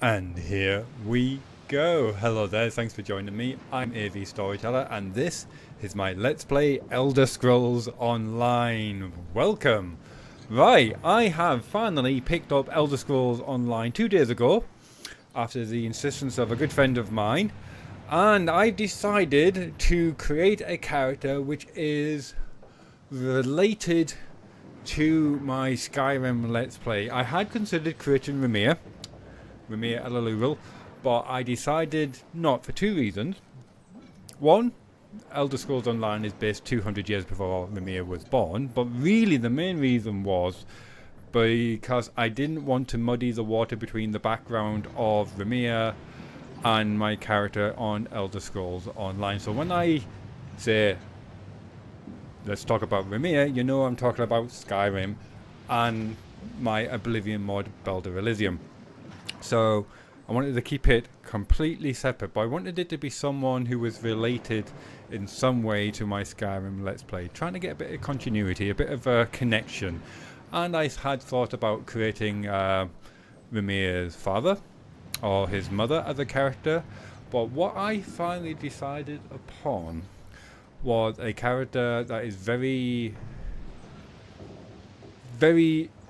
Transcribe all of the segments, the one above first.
And here we go. Hello there, thanks for joining me. I'm AVStoryteller and this is my Let's Play Elder Scrolls Online. Welcome. Right, I have finally picked up Elder Scrolls Online 2 days ago after the insistence of a good friend of mine, and I decided to create a character which is related to my Skyrim Let's Play. I had considered creating Raimyr El'Eluril, but I decided not for two reasons. One, Elder Scrolls Online is based 200 years before Raimyr was born, but really the main reason was because I didn't want to muddy the water between the background of Raimyr and my character on Elder Scrolls Online. So when I say let's talk about Raimyr, you know I'm talking about Skyrim and my Oblivion mod Elder Elysium. So I wanted to keep it completely separate, but I wanted it to be someone who was related in some way to my Skyrim Let's Play, trying to get a bit of continuity, a bit of a connection. And I had thought about creating Raimyr's father or his mother as a character, but what I finally decided upon was a character that is very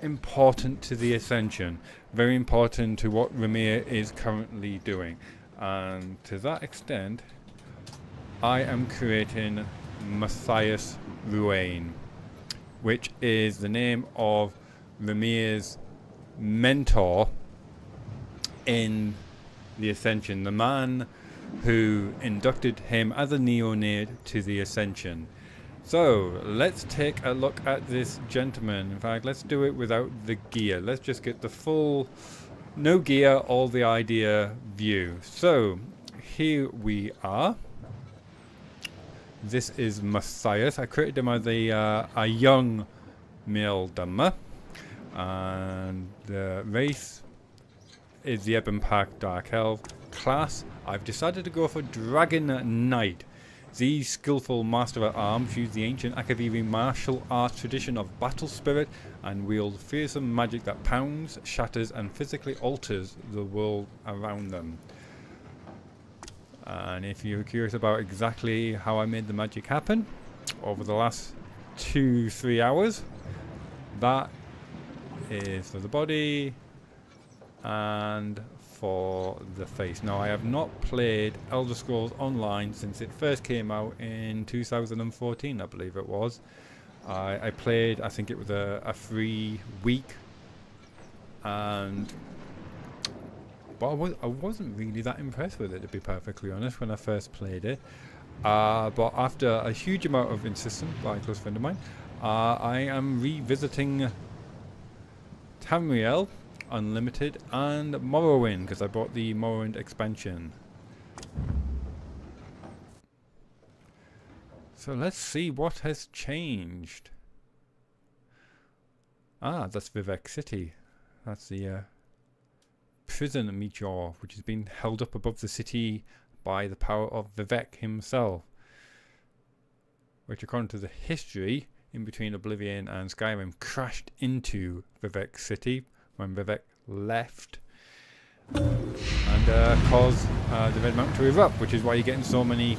important to the Ascension, very important to what Raimyr is currently doing, and to that extent I am creating Matthias Ru-aine, which is the name of Raimyr's mentor in the Ascension, the man who inducted him as a neonate to the Ascension. So let's take a look at this gentleman. In fact, let's do it without the gear. Let's just get the full, no gear, all the idea view. So here we are. This is Matthias. I created him as a young male Dunmer, and the race is the Ep1 Dark Elf. Class, I've decided to go for Dragonknight. The skillful master at arms use the ancient Akaviri martial arts tradition of battle spirit and wield fearsome magic that pounds, shatters and physically alters the world around them. And if you're curious about exactly how I made the magic happen over the last 2-3 hours, that is for the body and for the face. Now, I have not played Elder Scrolls Online since it first came out in 2014, I believe it was. I played, I think it was a free week, but I wasn't really that impressed with it, to be perfectly honest, when I first played it. But after a huge amount of insistence by a close friend of mine, I am revisiting Tamriel Unlimited and Morrowind, because I bought the Morrowind expansion. So let's see what has changed. That's Vivec City. That's the prison meteor, which has been held up above the city by the power of Vivec himself, which according to the history in between Oblivion and Skyrim crashed into Vivec City when Vivec left and caused the Red Mountain to erupt, which is why you're getting so many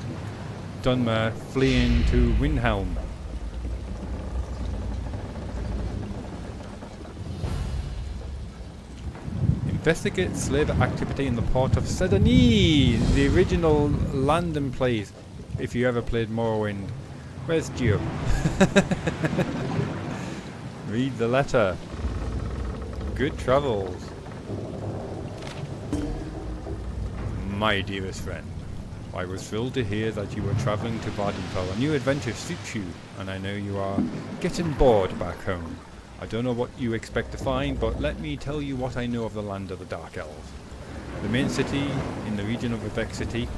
Dunmer fleeing to Windhelm. Investigate slaver activity in the port of Sedani, the original landing place. If you ever played Morrowind, where's Geo? Read the letter. Good travels. My dearest friend, I was thrilled to hear that you were travelling to Vardenfell. A new adventure suits you, and I know you are getting bored back home. I don't know what you expect to find, but let me tell you what I know of the land of the Dark Elves. The main city in the region of Vivec City.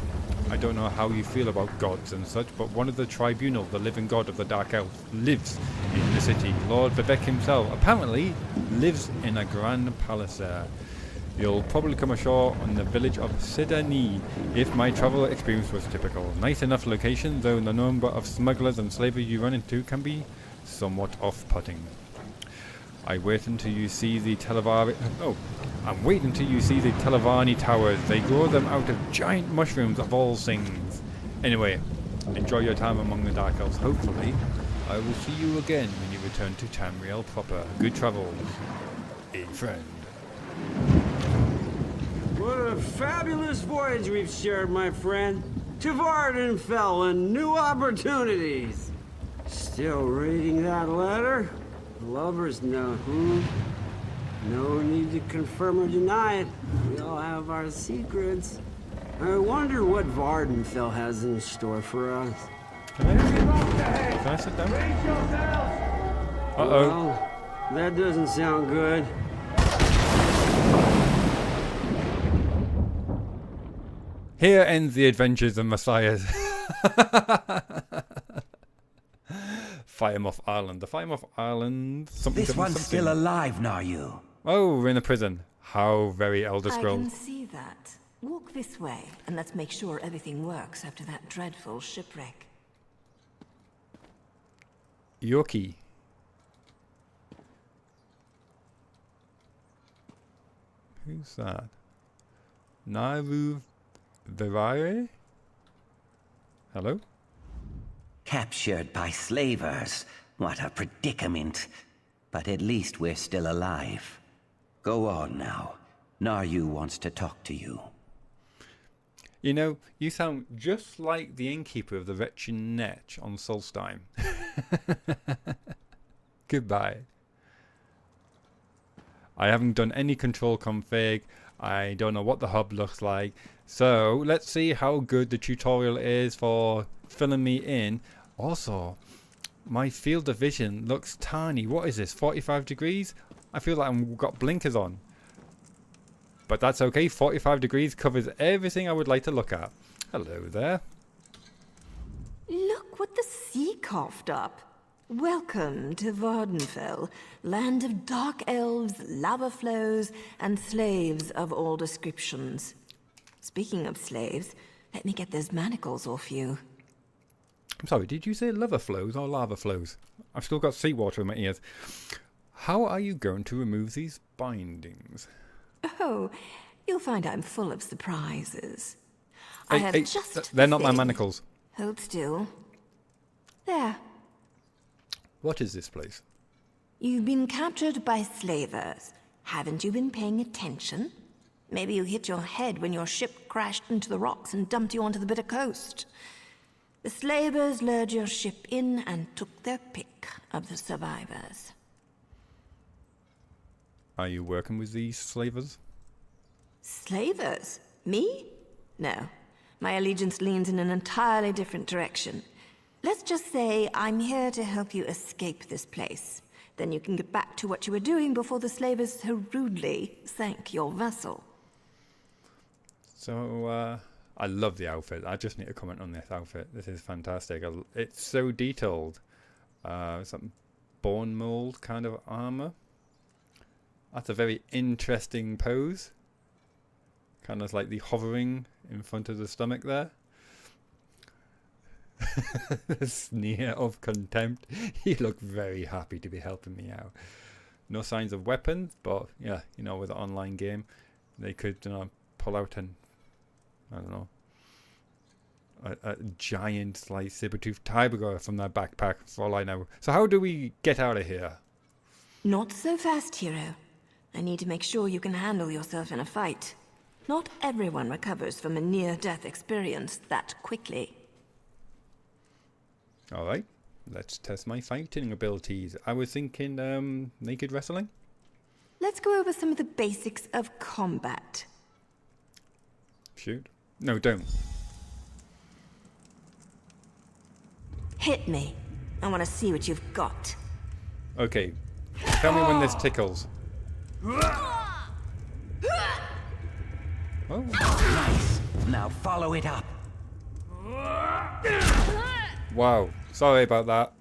I don't know how you feel about gods and such, but one of the tribunal, the living god of the Dark Elves, lives in the city. Lord Vivec himself apparently lives in a grand palace there. You'll probably come ashore on the village of Sedani if my travel experience was typical. Nice enough location, though the number of smugglers and slavers you run into can be somewhat off-putting. I wait until you see the Televari... Oh, I'm waiting until you see the Televarni towers. They grow them out of giant mushrooms of all things. Anyway, enjoy your time among the Dark Elves. Hopefully, I will see you again when you return to Tamriel proper. Good travels, a friend. What a fabulous voyage we've shared, my friend. To Vardenfell and new opportunities. Still reading that letter? Lover's note, No need to confirm or deny it. We all have our secrets. I wonder what Vardenfell has in store for us. Can I sit down? Uh-oh. Well, that doesn't sound good. Here ends the adventures of Matthias. Firemoth Island. The Firemoth Island. Something. This one's still alive, are you? Oh, we're in a prison. How very Elder I Scrolls. can see that. Walk this way, and let's make sure everything works after that dreadful shipwreck. Yoki. Who's that? Naru Verare? Hello? Captured by slavers. What a predicament. But at least we're still alive. Go on now. Naryu wants to talk to you. You know, you sound just like the innkeeper of the Wretched Netch on Solstheim. Goodbye. I haven't done any control config. I don't know what the hub looks like. So let's see how good the tutorial is for filling me in. Also, my field of vision looks tiny. What is this, 45 degrees? I feel like I've got blinkers on. But that's okay, 45 degrees covers everything I would like to look at. Hello there. Look what the sea coughed up. Welcome to Vardenfell, land of dark elves, lava flows, and slaves of all descriptions. Speaking of slaves, let me get those manacles off you. I'm sorry, did you say lava flows or lava flows? I've still got seawater in my ears. How are you going to remove these bindings? Oh, you'll find I'm full of surprises. Hey, I have hey, just they're the not my thing. manacles. Hold still. There. What is this place? You've been captured by slavers. Haven't you been paying attention? Maybe you hit your head when your ship crashed into the rocks and dumped you onto the bitter coast. The slavers lured your ship in and took their pick of the survivors. Are you working with these slavers? Slavers? Me? No. My allegiance leans in an entirely different direction. Let's just say I'm here to help you escape this place. Then you can get back to what you were doing before the slavers so rudely sank your vessel. So, I love the outfit. I just need to comment on this outfit. This is fantastic. It's so detailed. Some bone mold kind of armor. That's a very interesting pose. Kind of like the hovering in front of the stomach there. The sneer of contempt. You look very happy to be helping me out. No signs of weapons, but yeah, you know, with an online game, they could pull out an, I don't know, a giant like saber-toothed tiger from their backpack for all I know. So how do we get out of here? Not so fast, hero. I need to make sure you can handle yourself in a fight. Not everyone recovers from a near-death experience that quickly. Alright, let's test my fighting abilities. I was thinking naked wrestling? Let's go over some of the basics of combat. Shoot. No, don't. Hit me. I want to see what you've got. Okay, tell me when this tickles. Oh. Nice. Now follow it up. Wow, sorry about that.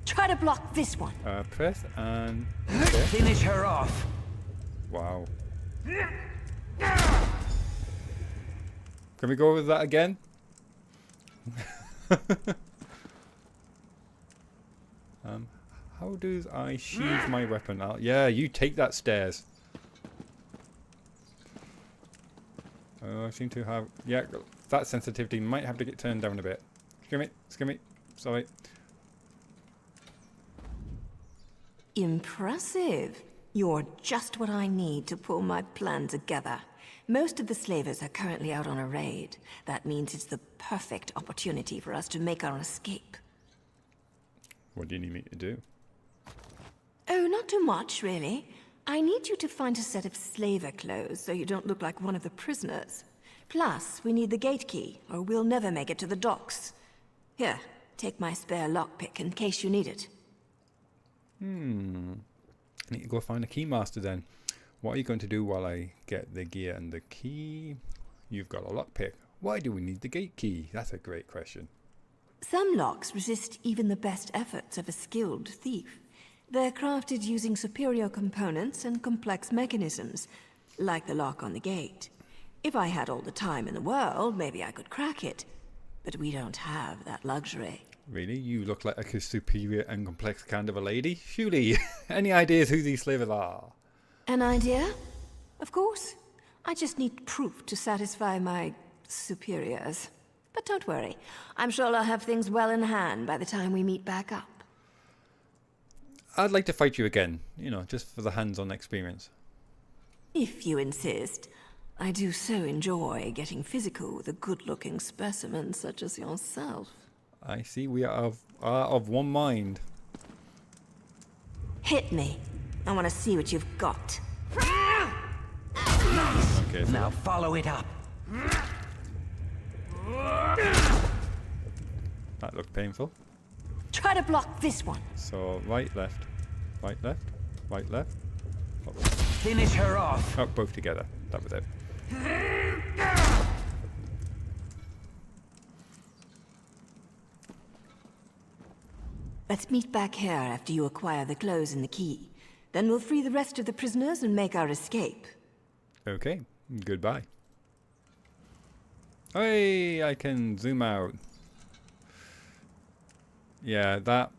Try to block this one. Press and... Okay. Finish her off. Wow. Can we go over that again? How How do I sheathe my weapon? Yeah, you take that stairs. Oh, I seem to have... Yeah, that sensitivity might have to get turned down a bit. Excuse me. Sorry. Impressive. You're just what I need to pull my plan together. Most of the slavers are currently out on a raid. That means it's the perfect opportunity for us to make our escape. What do you need me to do? Oh, not too much, really. I need you to find a set of slaver clothes so you don't look like one of the prisoners. Plus, we need the gate key, or we'll never make it to the docks. Here, take my spare lockpick in case you need it. Need to go find a keymaster then. What are you going to do while I get the gear and the key? You've got a lockpick. Why do we need the gate key? That's a great question. Some locks resist even the best efforts of a skilled thief. They're crafted using superior components and complex mechanisms, like the lock on the gate. If I had all the time in the world, maybe I could crack it. But we don't have that luxury. Really? You look like a superior and complex kind of a lady? Surely. Any ideas who these slavers are? An idea? Of course. I just need proof to satisfy my superiors. But don't worry. I'm sure I'll have things well in hand by the time we meet back up. I'd like to fight you again. You know, just for the hands-on experience. If you insist. I do so enjoy getting physical with a good-looking specimen such as yourself. I see we are of one mind. Hit me. I want to see what you've got. Nice. Okay, so Now follow it up. that looked painful. Try to block this one. So right, left, right, left, right, left. Finish her off. Oh, both together. That was it. Let's meet back here after you acquire the clothes and the key. Then we'll free the rest of the prisoners and make our escape. Okay, goodbye. Hey, I can zoom out. Yeah, that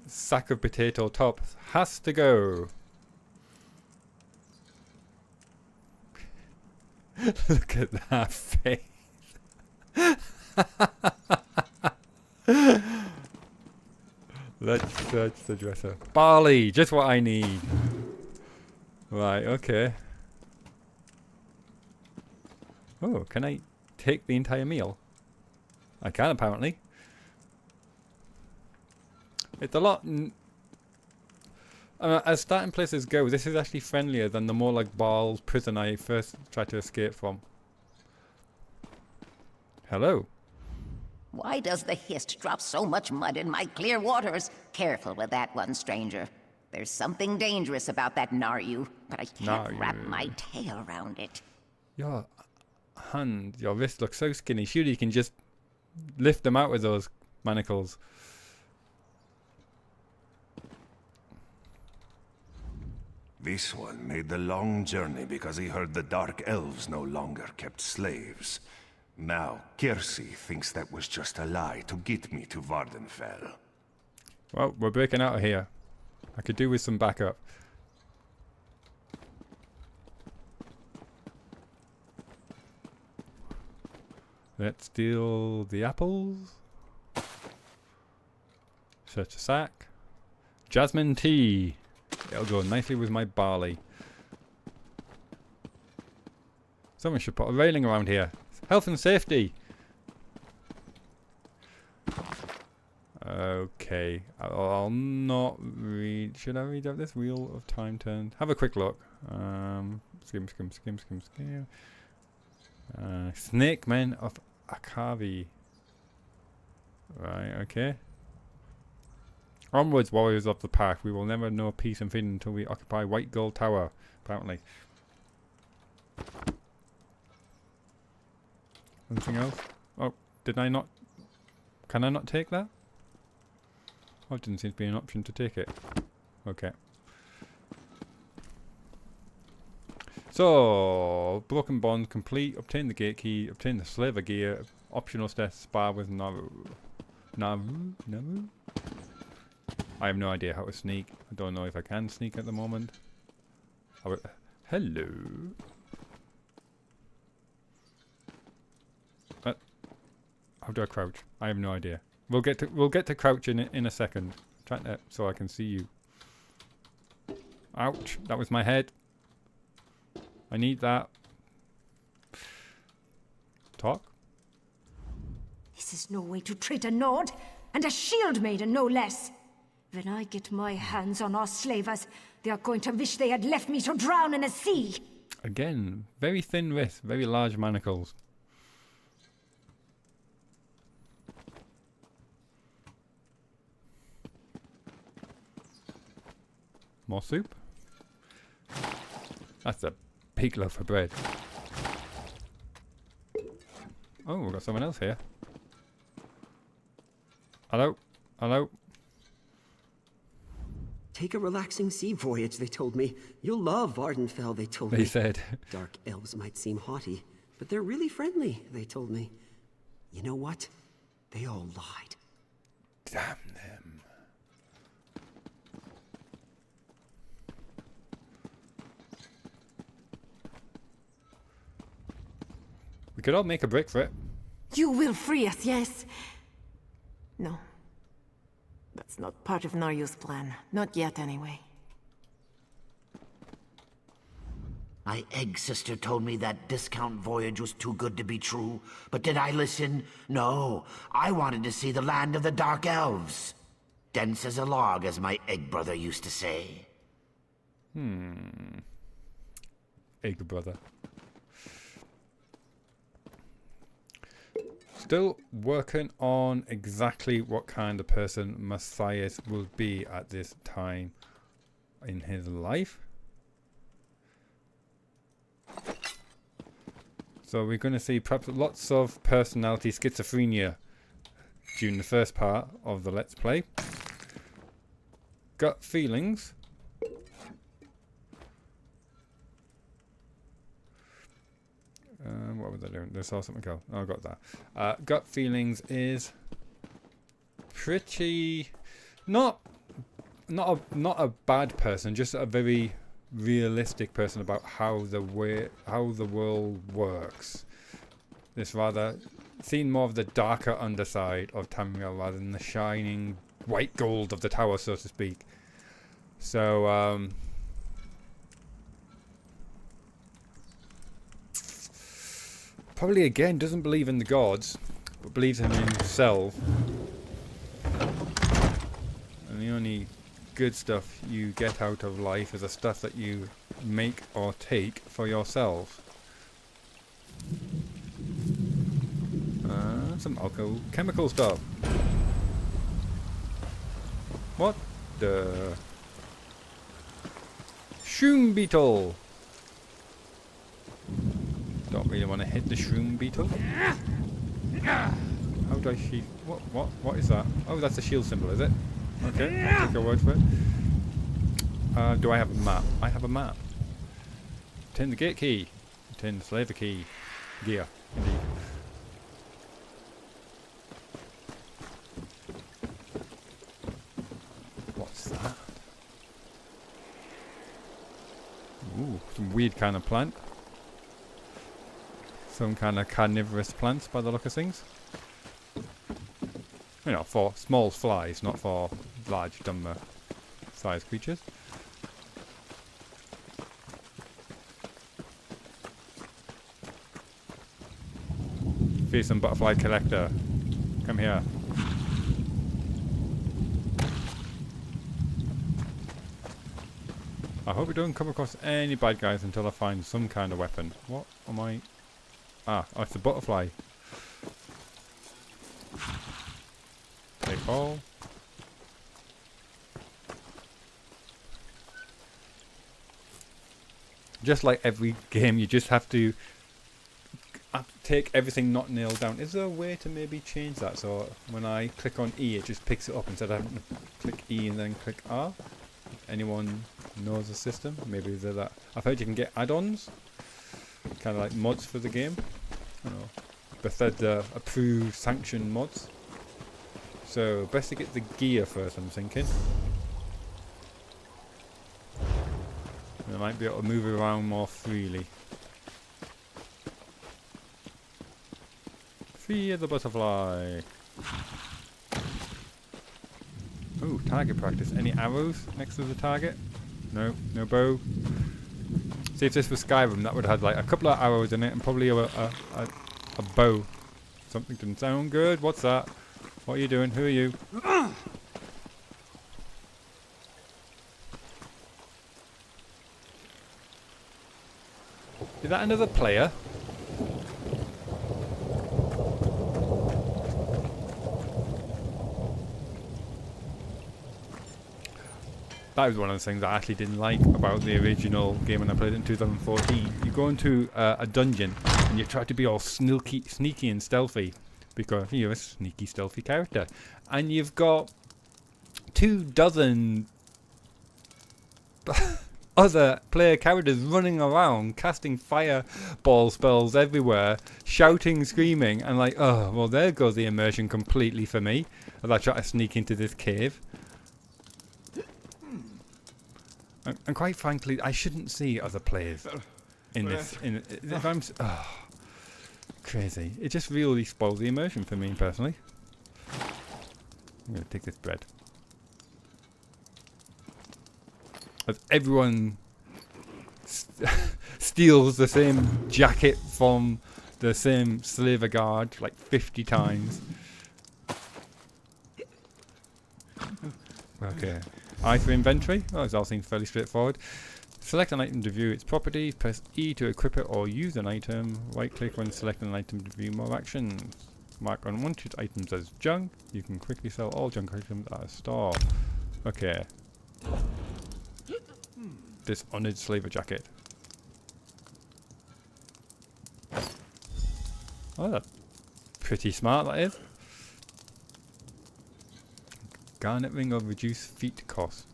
sack of potato top has to go. Look at that face. Let's search the dresser. Barley, just what I need. Right, okay. Oh, can I take the entire meal? I can, apparently. It's a lot... as starting places go, this is actually friendlier than the Molag Bal prison I first tried to escape from. Hello. Why does the Hist drop so much mud in my clear waters? Careful with that one, stranger. There's something dangerous about that Naryu, but I can't wrap my tail around it. Your hand, your wrist looks so skinny. Surely you can just lift them out with those manacles. This one made the long journey because he heard the Dark Elves no longer kept slaves. Now, Kiersey thinks that was just a lie to get me to Vardenfell. Well, we're breaking out of here. I could do with some backup. Let's steal the apples. Search a sack. Jasmine tea. It'll go nicely with my barley. Someone should put a railing around here. Health and safety. Okay. I'll not read. Should I read out this? Wheel of Time turned. Have a quick look. Skim. Snake Men of Akavi. Right, okay. Onwards, warriors of the pack. We will never know peace and freedom until we occupy White Gold Tower, apparently. Anything else? Oh, did I not? Can I not take that? Oh, it didn't seem to be an option to take it. Okay. So, broken bond complete. Obtain the gate key. Obtain the slaver gear. Optional death spar with Naru. I have no idea how to sneak. I don't know if I can sneak at the moment. Hello. How do I crouch? I have no idea. We'll get to crouch in a second. Trying to, so I can see you. Ouch! That was my head. I need that. Talk. This is no way to treat a Nord, and a shield maiden no less. When I get my hands on our slavers, they are going to wish they had left me to drown in a sea. Again, very thin wrist, very large manacles. More soup? That's a big loaf of bread. Oh, we've got someone else here. Hello? Hello? Take a relaxing sea voyage, they told me. You'll love Vardenfell, they told me. They said. Dark elves might seem haughty, but they're really friendly, they told me. You know what? They all lied. Damn them. We could all make a break for it. You will free us, yes? No. That's not part of Naryu's plan. Not yet, anyway. My egg sister told me that discount voyage was too good to be true, but did I listen? No, I wanted to see the land of the Dark Elves. Dense as a log, as my egg brother used to say. Egg brother. Still working on exactly what kind of person Matthias will be at this time in his life. So we're going to see perhaps lots of personality schizophrenia during the first part of the Let's Play. Gut feelings. What was I doing? I saw something go. Oh, I got that. Gut feelings is pretty not a bad person, just a very realistic person about how the world works. This rather seen more of the darker underside of Tamriel rather than the shining white gold of the tower, so to speak. So probably again doesn't believe in the gods, but believes in himself. And the only good stuff you get out of life is the stuff that you make or take for yourself. Some alchemical stuff. What the? Shroom beetle. Don't really want to hit the shroom beetle. How do I shield? What is that? Oh, that's a shield symbol, is it? Okay, I'll take your word for it. Do I have a map? I have a map. Turn the gate key. Turn the slaver key. Gear, indeed. What's that? Ooh, some weird kind of plant. Some kind of carnivorous plants by the look of things. You know, for small flies, not for large Dunmer sized creatures. Fearsome butterfly collector. Come here. I hope we don't come across any bad guys until I find some kind of weapon. What am I? Ah, oh, it's a butterfly. Take all. Just like every game, you just have to take everything not nailed down. Is there a way to maybe change that so when I click on E it just picks it up instead of having to click E and then click R? Anyone knows the system? Maybe they're that. I've heard you can get add-ons, kind of like mods for the game. I don't know, Bethesda approved, sanctioned mods. So, best to get the gear first, I'm thinking. I might be able to move around more freely. Fear the butterfly. Ooh, target practice. Any arrows next to the target? No, no bow. See, if this was Skyrim, that would have had like a couple of arrows in it and probably a bow. Something didn't sound good. What's that? What are you doing? Who are you? Is that another player? That was one of the things I actually didn't like about the original game when I played it in 2014. You go into a dungeon and you try to be all sneaky and stealthy because you're a sneaky, stealthy character. And you've got 24 other player characters running around, casting fireball spells everywhere, shouting, screaming, and like, oh, well, there goes the immersion completely for me as I try to sneak into this cave. And quite frankly, I shouldn't see other players in this. If I'm crazy. It just really spoils the immersion for me personally. I'm going to take this bread. As everyone steals the same jacket from the same slaver guard like 50 times. Okay. I for inventory. Oh, this all seems fairly straightforward. Select an item to view its properties. Press E to equip it or use an item. Right click when selecting an item to view more actions. Mark unwanted items as junk. You can quickly sell all junk items at a store. Okay. Dishonored slaver jacket. Oh, that's pretty smart, that is. Garnet ring of reduced feat cost.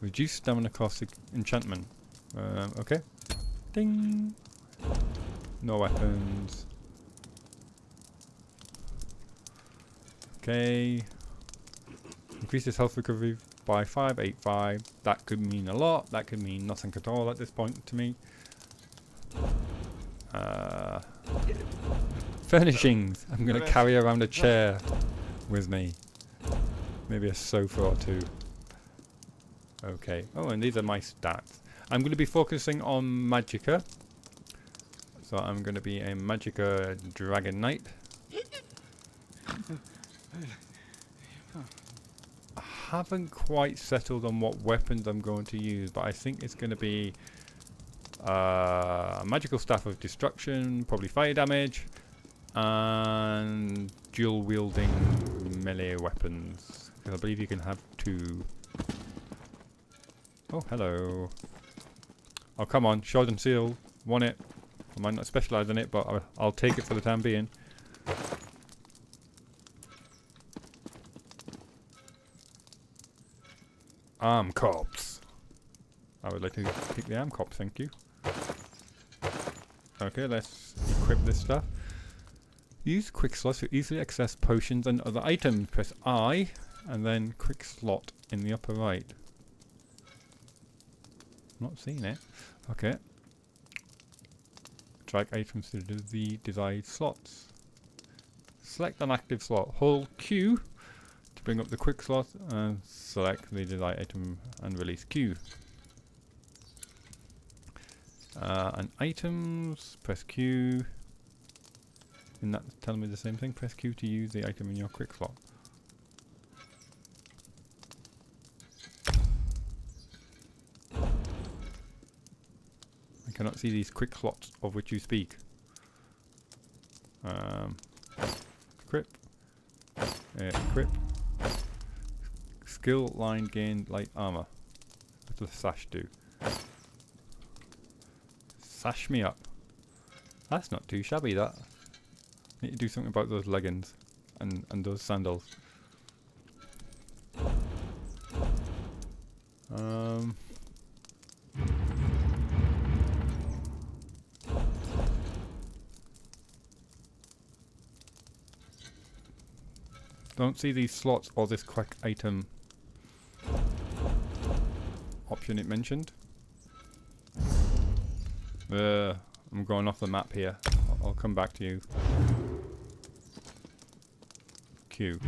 Reduce stamina cost enchantment. Okay. Ding. No weapons. Okay. Increases health recovery by 585. That could mean a lot. That could mean nothing at all at this point to me. Furnishings. I'm going to carry around a chair with me. Maybe a sofa or two. Okay. Oh, and these are my stats. I'm going to be focusing on Magicka. So I'm going to be a Magicka Dragonknight. I haven't quite settled on what weapons I'm going to use, but I think it's going to be a magical staff of destruction, probably fire damage, and dual wielding melee weapons. Because I believe you can have 2. Oh, hello. Oh, come on. Shard and seal. Want it. I might not specialise in it, but I'll take it for the time being. Arm corpse. I would like to take the arm corpse, thank you. Okay, let's equip this stuff. Use quick slots to easily access potions and other items. Press I, and then quick slot in the upper right. Not seeing it. Okay. Drag items to the desired slots. Select an active slot. Hold Q to bring up the quick slot and select the desired item and release Q. And items, press Q. Isn't that telling me the same thing? Press Q to use the item in your quick slot. I cannot see these quick slots of which you speak. Equip. Equip. Skill line gain light armor. What does sash do? Sash me up. That's not too shabby, that. Need to do something about those leggings and those sandals. Don't see these slots or this quick item option it mentioned. I'm going off the map here. I'll come back to you. Q.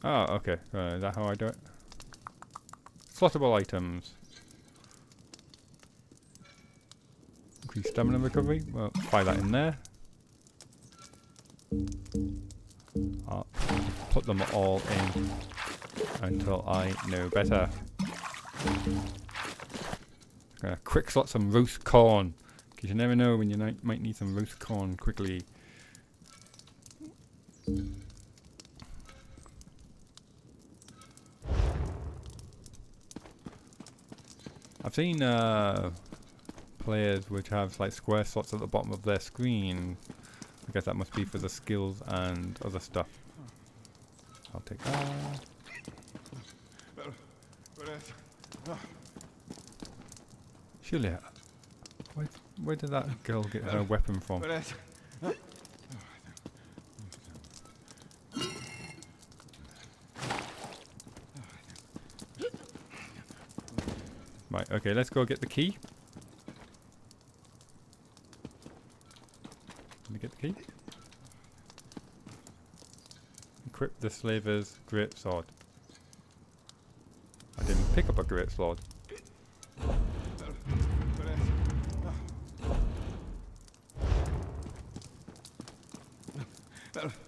Oh, okay. Is that how I do it? Slottable items. Increase stamina recovery. Well, fire that in there. I'll put them all in until I know better. Gonna quick slot some roast corn, because you never know when you might need some roast corn quickly. I've seen players which have like square slots at the bottom of their screen. I guess that must be for the skills and other stuff. I'll take that. Julia, where did that girl get her weapon from? Right, okay, let's go get the key. Let me get the key. Equip the slaver's great sword. I didn't pick up a great sword.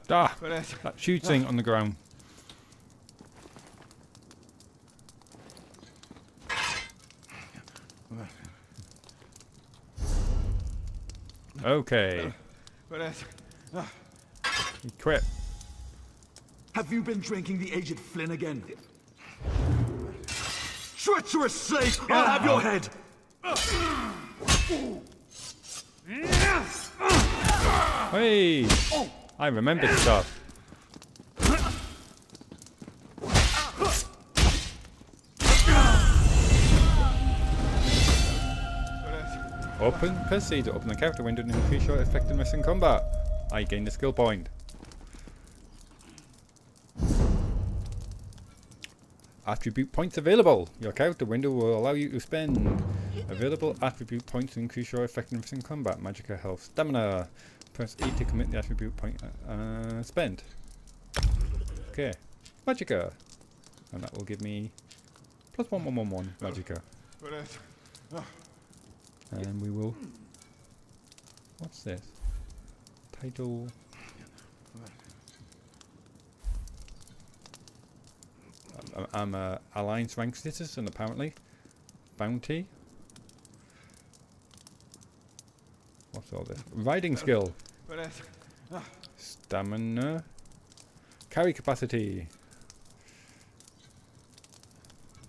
Ah! That huge thing on the ground. Okay. Equip. Have you been drinking the aged Flynn again? Treacherous slave! I'll have your head! Hey! I remembered stuff. Press C to open the character window and increase your effectiveness in combat. I gained a skill point. Attribute points available. Your character window will allow you to spend available attribute points to increase your effectiveness in combat. Magicka, health, stamina. Press E to commit the attribute point spent. Okay. Magicka. And that will give me plus 1 Magicka. And we will... What's this? Title... I'm a Alliance rank citizen apparently. Bounty. What's all this? Riding skill. Stamina. Carry capacity.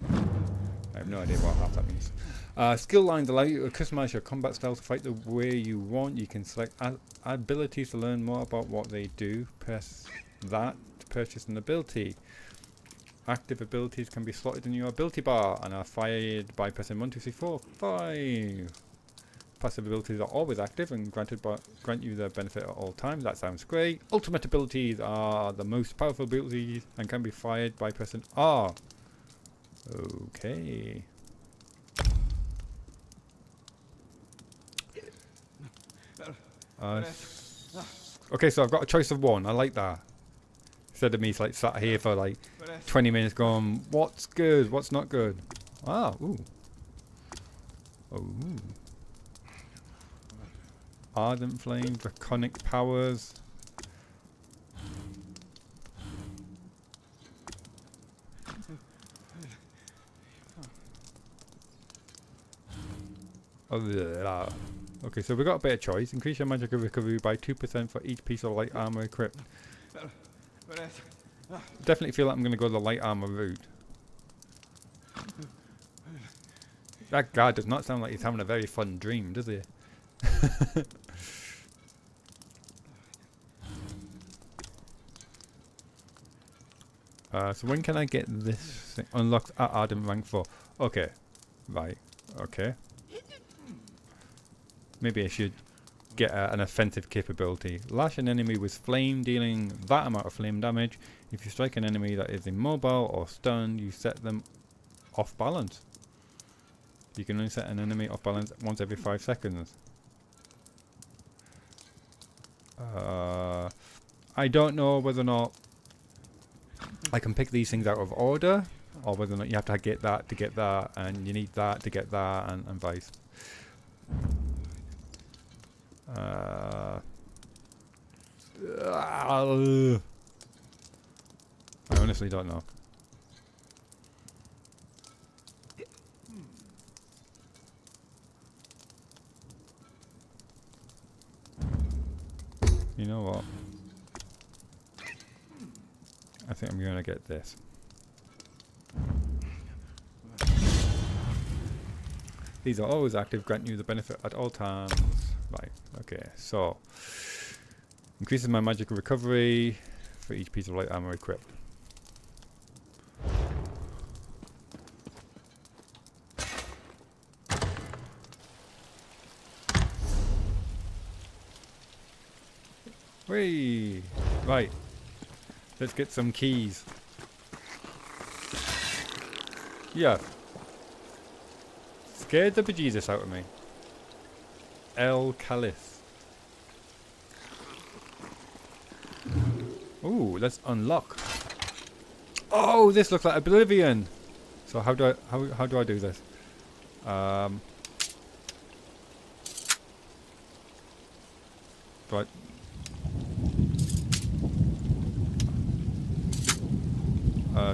I have no idea what half that means. Skill lines allow you to customize your combat style to fight the way you want. You can select abilities to learn more about what they do. Press that to purchase an ability. Active abilities can be slotted in your ability bar and are fired by pressing 1, 2, 3, 4, 5. Passive abilities are always active and grant you their benefit at all times. That sounds great. Ultimate abilities are the most powerful abilities and can be fired by pressing R. Okay. Okay, so I've got a choice of one. I like that. Instead of me like sat here for like 20 minutes going, what's good, what's not good. Ah, ooh. Oh. Ardent Flame, Draconic Powers. Oh, yeah. Okay, so we've got a bit of choice. Increase your magic recovery by 2% for each piece of light armor equipped. Definitely feel like I'm going to go the light armor route. That guy does not sound like he's having a very fun dream, does he? So when can I get this thing unlocked at Ardent rank 4? Okay. Right. Okay. Maybe I should get an offensive capability. Lash an enemy with flame, dealing that amount of flame damage. If you strike an enemy that is immobile or stunned, you set them off balance. You can only set an enemy off balance once every 5 seconds. I don't know whether or not I can pick these things out of order, or whether or not you have to get that to get that, and you need that to get that, and vice. I honestly don't know. You know what? I think I'm going to get this. These are always active, grant you the benefit at all times. Right, okay, so increases my magical recovery for each piece of light armor equipped. Whee! Right, let's get some keys. Yeah. Scared the bejesus out of me. El Calis. Ooh, let's unlock. Oh, this looks like Oblivion. So how do I do this? Right.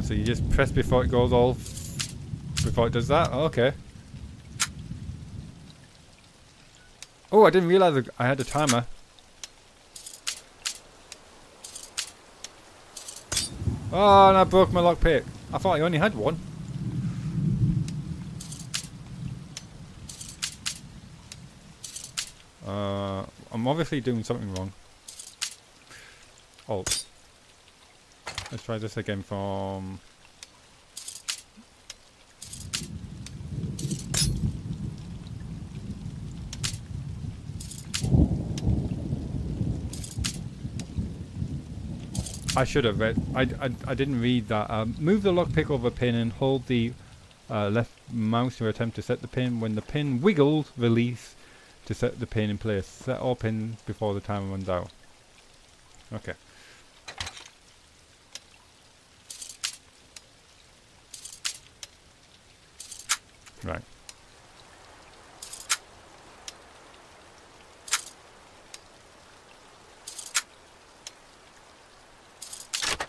So you just press before it goes all before it does that? Oh, okay. Oh, I didn't realize I had a timer. Oh, and I broke my lockpick. I thought I only had one. I'm obviously doing something wrong. Alt. Let's try this again from... I should have read. I didn't read that. Move the lockpick over a pin and hold the left mouse to attempt to set the pin. When the pin wiggles, release to set the pin in place. Set all pins before the timer runs out. Okay. Right.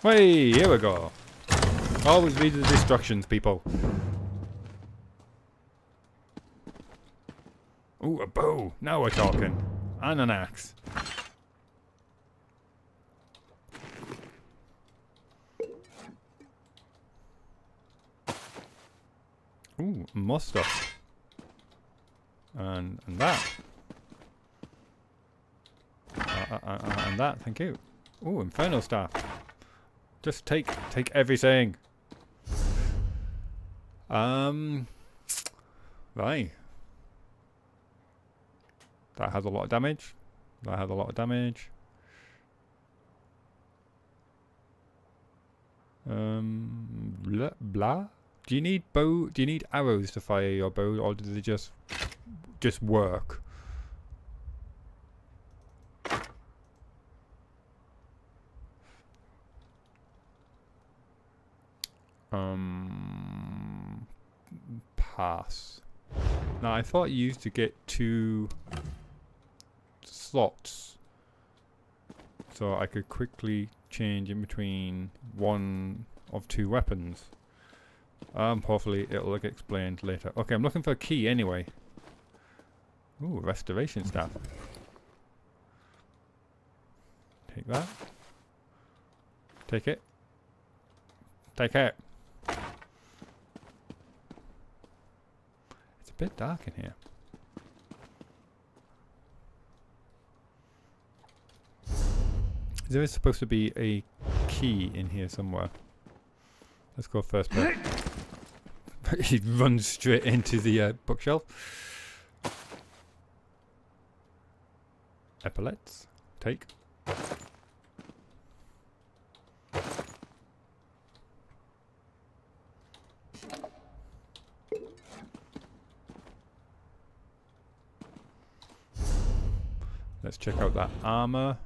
Hey, here we go. Always read the instructions, people. Ooh, a bow. Now we're talking. And an axe. Ooh, more stuff. And that. And that, thank you. Ooh, Inferno Staff. Just take everything. Right. That has a lot of damage. That has a lot of damage. Blah. Do you need bow? Do you need arrows to fire your bow, or do they just work? Pass. Now I thought you used to get 2 slots, so I could quickly change in between one of 2 weapons. Hopefully it'll get explained later. Okay, I'm looking for a key anyway. Ooh, restoration staff. Take that. Take it. Take it. It's a bit dark in here. There is supposed to be a key in here somewhere. Let's go first person. He runs straight into the bookshelf. Epaulets. Take. Let's check out that armor.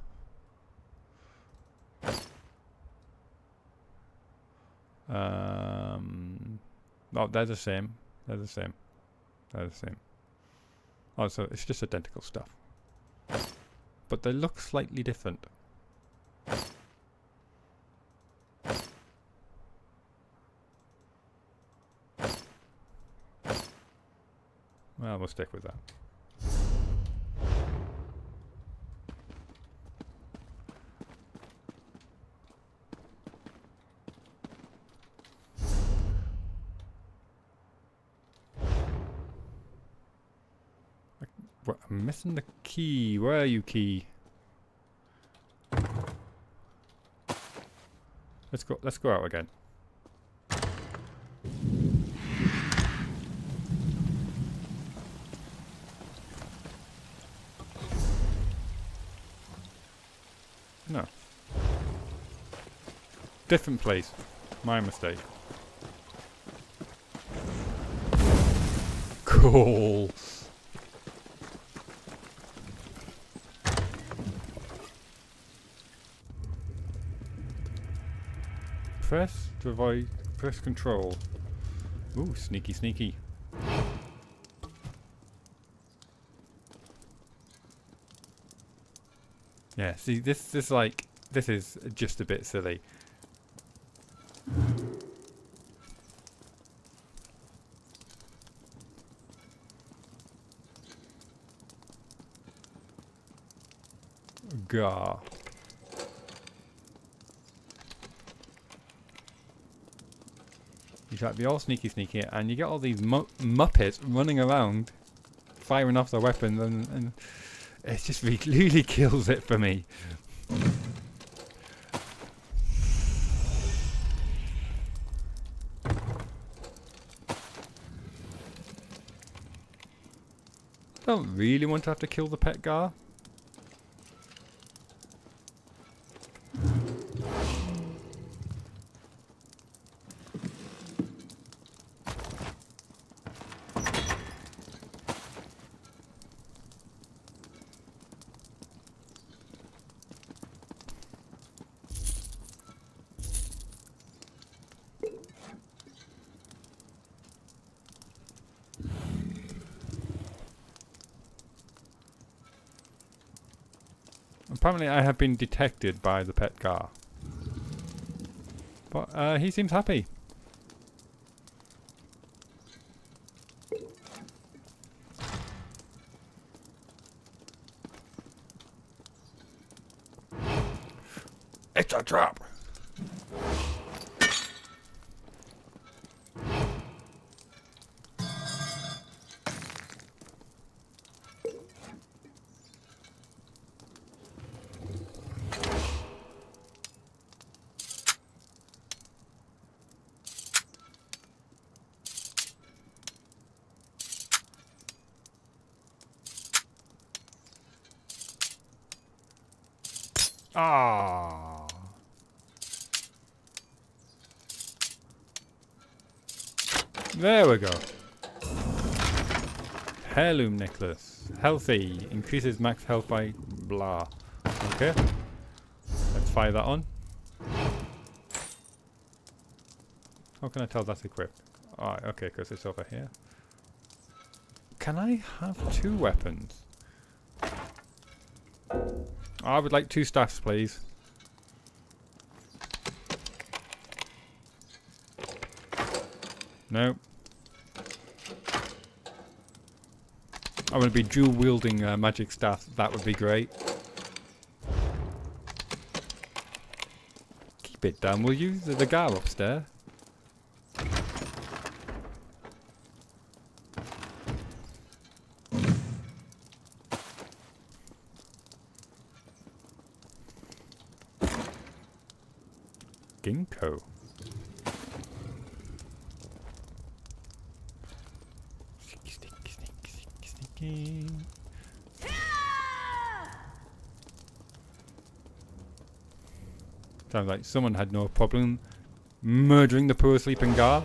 Oh, they're the same. They're the same. They're the same. Oh, so it's just identical stuff. But they look slightly different. Well, we'll stick with that. I'm missing the key. Where are you, key? Let's go. Let's go out again. No. Different place. My mistake. Cool. Press to avoid. Press control. Ooh, sneaky, sneaky. Yeah, see, this is like, this is just a bit silly. Gah. You try to be all sneaky, sneaky, and you get all these muppets running around, firing off their weapons, and it just really kills it for me. Don't really want to have to kill the pet Gar. Apparently I have been detected by the pet Gar. But he seems happy. It's a trap! Ah. There we go. Heirloom necklace. Healthy. Increases max health by blah. Okay. Let's fire that on. How can I tell that's equipped? Alright, okay, because it's over here. Can I have 2 weapons? I would like 2 staffs, please. No. I want to be dual wielding magic staff. That would be great. Keep it down, will you? The Gar upstairs. Ginkgo. sneaking. Sounds like someone had no problem murdering the poor sleeping Gar.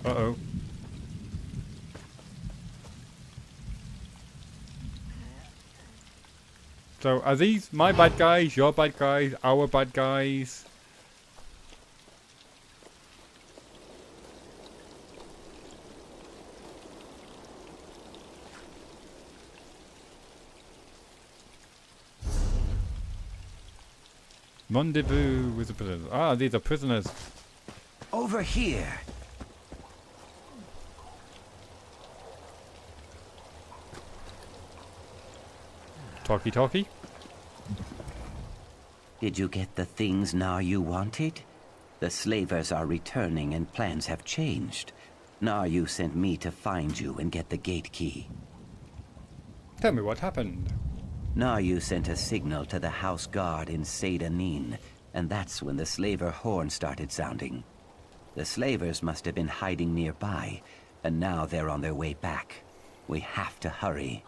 Uh-oh. So are these my bad guys, your bad guys, our bad guys? Rendezvous with the prisoners. Ah, these are prisoners. Over here. Talkie talkie. Did you get the things now you wanted? The slavers are returning and plans have changed. Naryu sent me to find you and get the gate key. Tell me what happened. Naryu sent a signal to the house guard in The, and that's when the slaver horn started sounding. The slavers must have been hiding nearby, and now they're on their way back. We have to hurry.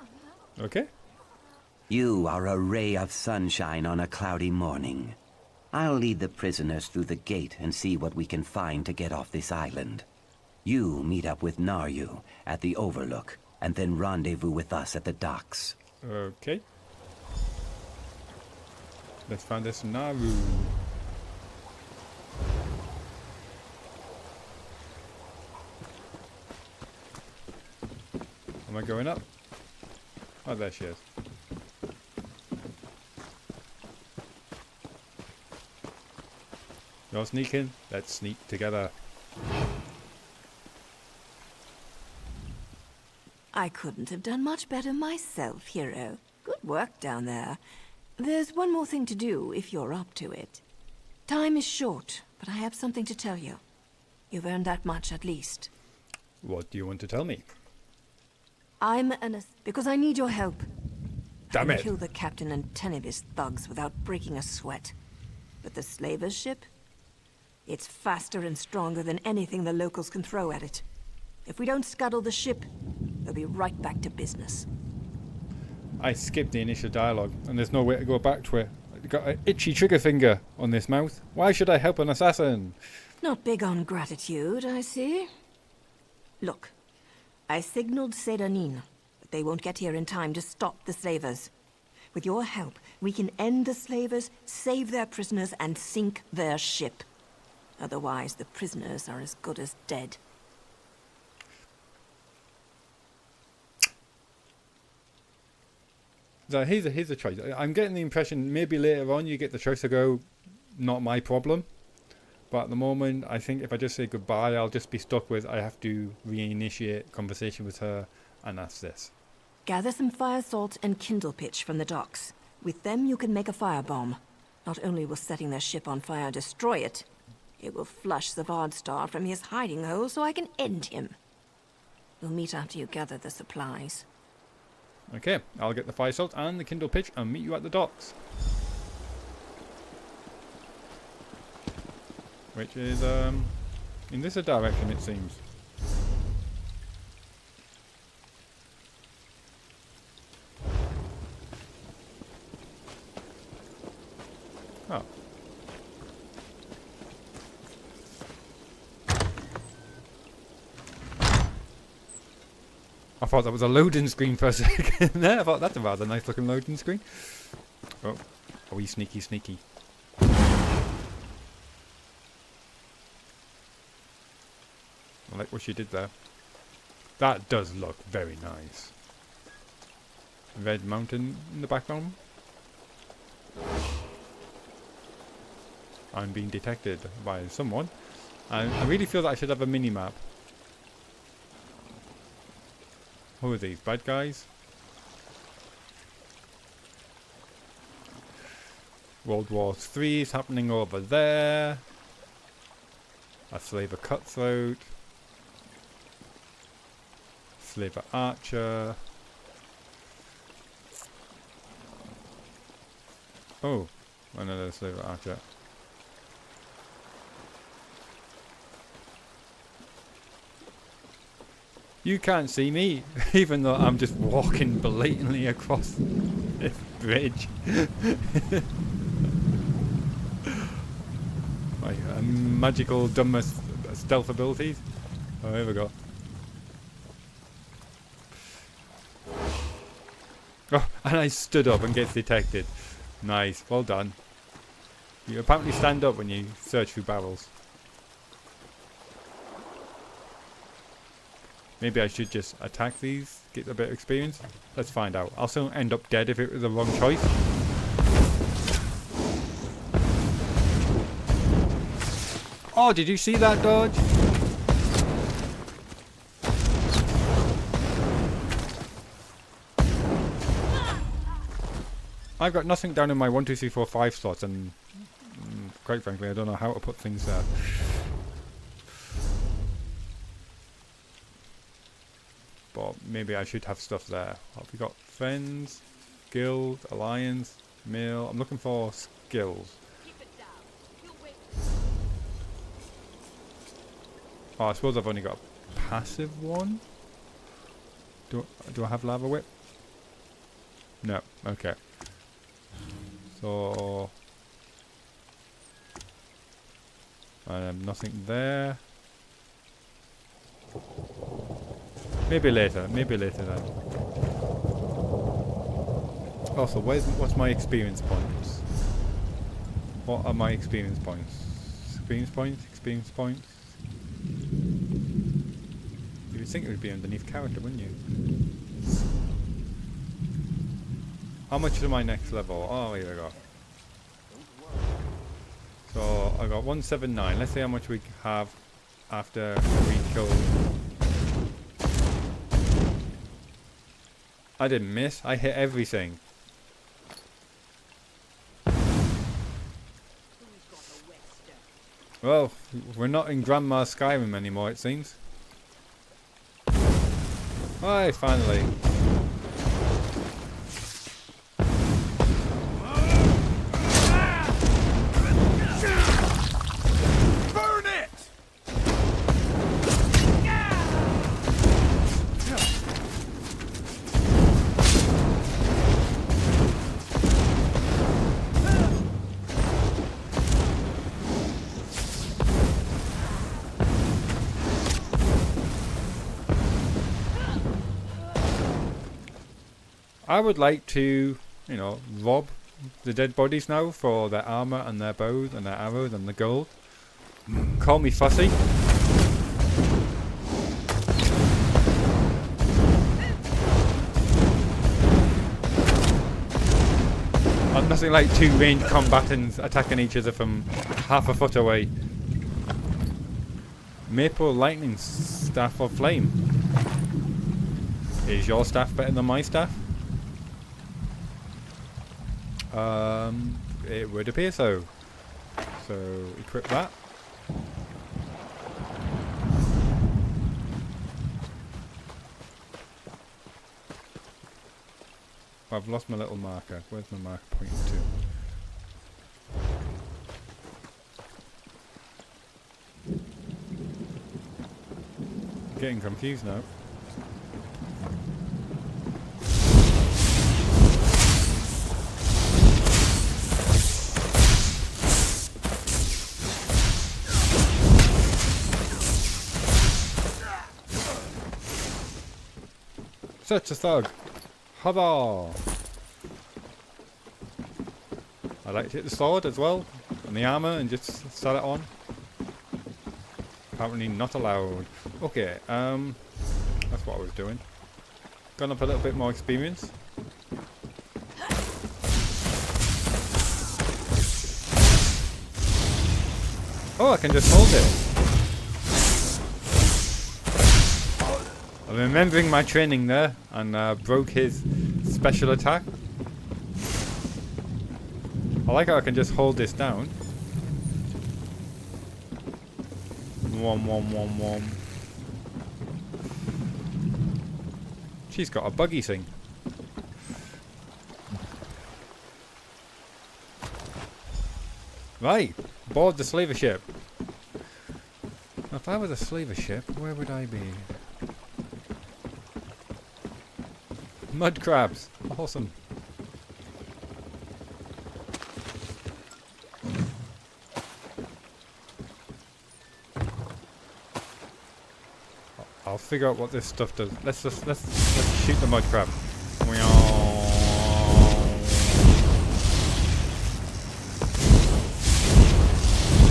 Okay. You are a ray of sunshine on a cloudy morning. I'll lead the prisoners through the gate and see what we can find to get off this island. You meet up with Naryu at the Overlook, and then rendezvous with us at the docks. Okay. Let's find this Naru. Am I going up? Oh, there she is. You're sneaking? Let's sneak together. I couldn't have done much better myself, hero. Good work down there. There's one more thing to do, if you're up to it. Time is short, but I have something to tell you. You've earned that much, at least. What do you want to tell me? Because I need your help. Damn I it! can kill the captain and 10 of his thugs without breaking a sweat. But the slaver's ship? It's faster and stronger than anything the locals can throw at it. If we don't scuttle the ship, they'll be right back to business. I skipped the initial dialogue, and there's no way to go back to it. I've got an itchy trigger finger on this mouth. Why should I help an assassin? Not big on gratitude, I see. Look, I signaled The, but they won't get here in time to stop the slavers. With your help, we can end the slavers, save their prisoners, and sink their ship. Otherwise, the prisoners are as good as dead. So here's a choice. I'm getting the impression maybe later on you get the choice to go, not my problem. But at the moment, I think if I just say goodbye, I'll just be stuck with I have to reinitiate conversation with her, and that's this. Gather some fire salt and kindle pitch from the docks. With them, you can make a firebomb. Not only will setting their ship on fire destroy it, it will flush the Vardstar from his hiding hole so I can end him. We'll meet after you gather the supplies. Okay, I'll get the fire salt and the kindle pitch and meet you at the docks. Which is, in this direction it seems. Oh. I thought that was a loading screen for a second there. I thought that's a rather nice looking loading screen. Oh, are we sneaky sneaky? I like what she did there. That does look very nice. Red mountain in the background. I'm being detected by someone. I really feel that I should have a mini-map. Who are these? Bad guys? World War III is happening over there. A slaver cutthroat. Slaver archer. Oh, another slaver archer. You can't see me, even though I'm just walking blatantly across this bridge. My magical Dunmer stealth abilities. Oh, here we go. Oh, and I stood up and gets detected. Nice, well done. You apparently stand up when you search through barrels. Maybe I should just attack these, get a bit of experience. Let's find out. I'll still end up dead if it was the wrong choice. Oh, did you see that dodge? I've got nothing down in my 1, 2, 3, 4, 5 slots, and quite frankly, I don't know how to put things there. But maybe I should have stuff there. What have we got? Friends, guild, alliance, mail. I'm looking for skills. Oh, I suppose I've only got a passive one. Do I have lava whip? No. Okay. So nothing there. Maybe later then. Also, what's my experience points? What are my experience points? Experience points. You would think it would be underneath character, wouldn't you? How much is my next level? Oh, here we go. So I got 179. Let's see how much we have after we kill. I didn't miss. I hit everything. Well, we're not in Grandma's Skyrim anymore, it seems. Right, finally. I would like to, you know, rob the dead bodies now for their armor and their bows and their arrows and the gold. Call me fussy. And nothing like two ranged combatants attacking each other from half a foot away. Maple lightning staff of flame. Is your staff better than my staff? It would appear so. So equip that. I've lost my little marker. Where's my marker pointing to? Getting confused now. Such a thug. Hurrah! I like to hit the sword as well, and the armor, and just set it on. Apparently not allowed. Okay, that's what I was doing. Gone up a little bit more experience. Oh, I can just hold it. I'm remembering my training there, and broke his special attack. I like how I can just hold this down. Wom. She's got a buggy thing. Right, board the slaver ship. If I was a slaver ship, where would I be? Mud crabs. Awesome. I'll figure out what this stuff does. Let's shoot the mud crab.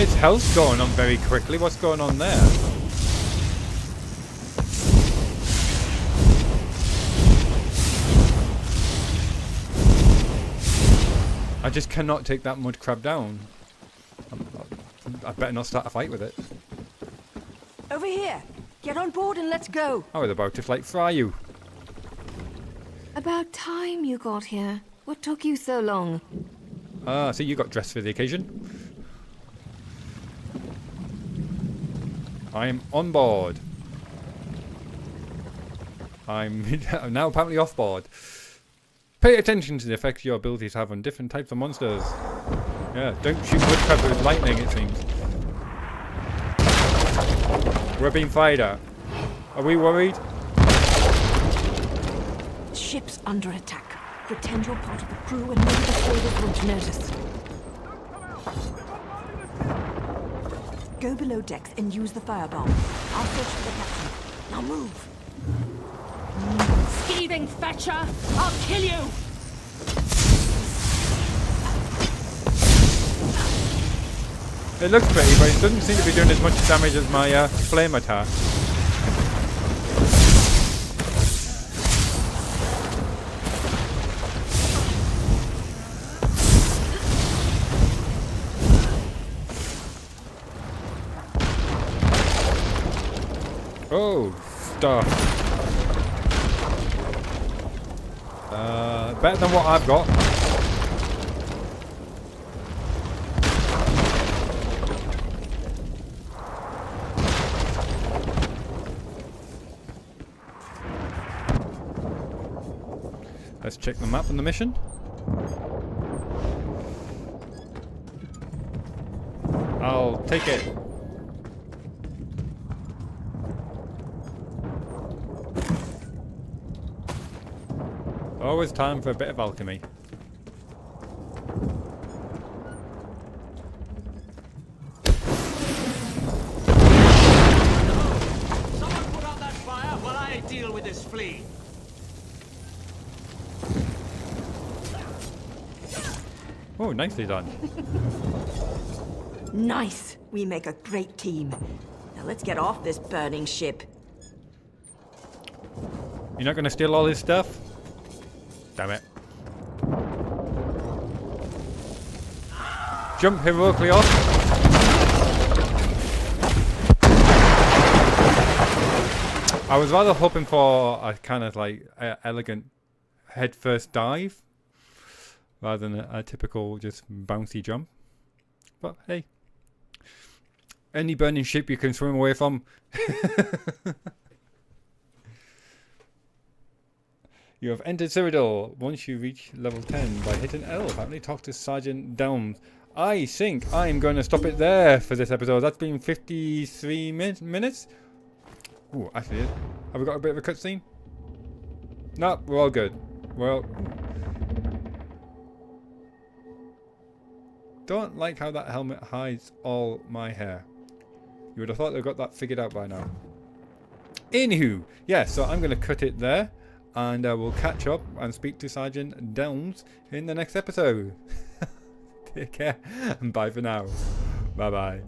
Its health's going on very quickly. What's going on there? I just cannot take that mud crab down. I better not start a fight with it. Over here. Get on board and let's go. I was about to like fry you. About time you got here. What took you so long? Ah, so you got dressed for the occasion. I'm on board. I'm now apparently off board. Pay attention to the effects your abilities have on different types of monsters. Yeah, don't shoot wood crab with lightning, it seems. We're being fired at. Are we worried? Ship's under attack. Pretend you're part of the crew and maybe the sailors won't notice. Go below decks and use the firebomb. I'll search for the captain. Now move. Thieving fetcher! I'll kill you! It looks pretty, but it doesn't seem to be doing as much damage as my flame attack. Oh, stuff. Better than what I've got. Let's check the map and the mission. I'll take it. Always time for a bit of alchemy. Someone put out that fire while I deal with this flea. Oh, nicely done. Nice. We make a great team. Now let's get off this burning ship. You're not going to steal all his stuff? Damn it. Jump heroically off. I was rather hoping for a kind of like elegant head-first dive rather than a typical just bouncy jump. But hey, any burning ship you can swim away from. You have entered Cyrodiil. Once you reach level 10 by hitting L, apparently talk to Sergeant Delms. I think I'm going to stop it there for this episode. That's been 53 minutes. Ooh, actually, have we got a bit of a cutscene? No, we're all good. Well, don't like how that helmet hides all my hair. You would have thought they've got that figured out by now. Anywho, yeah, so I'm going to cut it there. And we'll catch up and speak to Sergeant Delms in the next episode. Take care and bye for now. Bye bye.